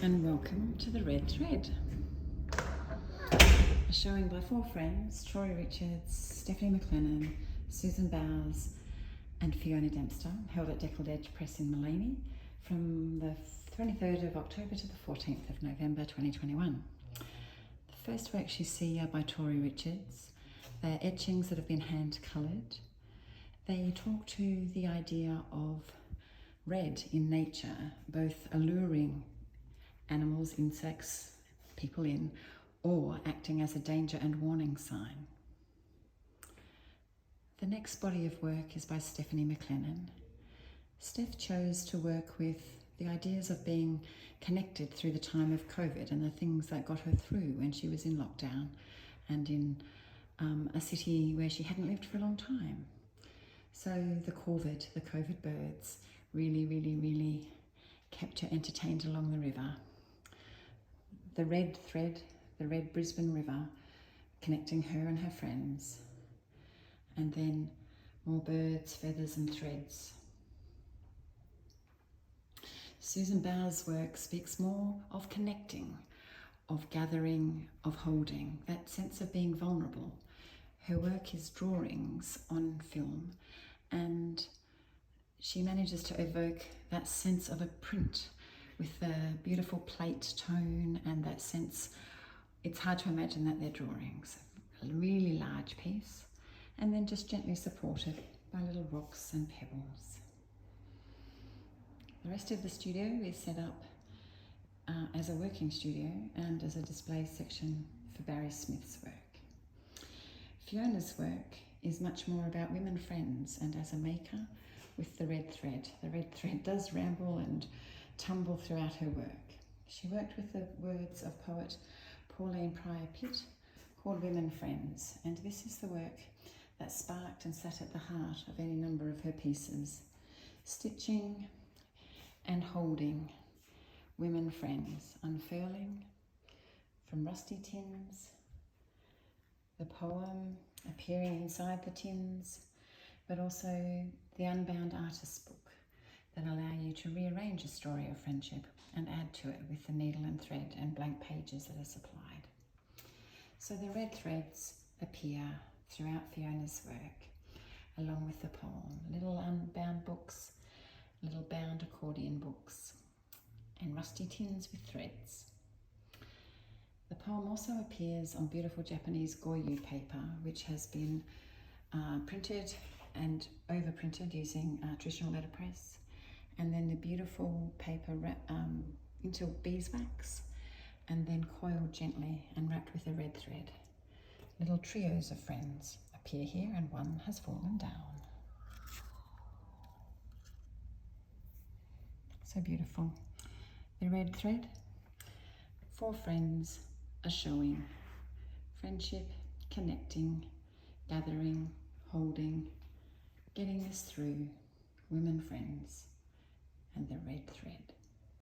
and welcome to the Red Thread. A showing by four friends, Tory Richards, Stephanie McLennan, Susan Bowers and Fiona Dempster, held at Deckled Edge Press in Maleny from the 23rd of October to the 14th of November 2021. The first works you see are by Tory Richards. They're etchings that have been hand-coloured. They talk to the idea of red in nature, both alluring animals, insects, people in, or acting as a danger and warning sign. The next body of work is by Stephanie McLennan. Steph chose to work with the ideas of being connected through the time of COVID and the things that got her through when she was in lockdown and in a city where she hadn't lived for a long time. So the COVID birds really kept her entertained along the river. The red thread, the red Brisbane River, connecting her and her friends. And then more birds, feathers and threads. Susan Bowers' work speaks more of connecting, of gathering, of holding, that sense of being vulnerable. Her work is drawings on film, and she manages to evoke that sense of a print with the beautiful plate tone and that sense. It's hard to imagine that they're drawings. A really large piece, and then just gently supported by little rocks and pebbles. The rest of the studio is set up as a working studio and as a display section for Barry Smith's work. Fiona's work is much more about women friends and as a maker with the red thread. The red thread does ramble and tumble throughout her work. She worked with the words of poet Pauline Pryor Pitt called Women Friends, and this is the work that sparked and sat at the heart of any number of her pieces. Stitching and holding women friends, unfurling from rusty tins, the poem appearing inside the tins, but also the unbound artist's book that allow you to rearrange a story of friendship and add to it with the needle and thread and blank pages that are supplied. So the red threads appear throughout Fiona's work, along with the poem, little unbound books, little bound accordion books, and rusty tins with threads. The poem also appears on beautiful Japanese goyu paper, which has been printed and overprinted using traditional letterpress, and then the beautiful paper into beeswax and then coiled gently and wrapped with a red thread. Little trios of friends appear here and one has fallen down. So beautiful. The red thread, four friends are showing friendship, connecting, gathering, holding, getting us through, women friends, and the red thread.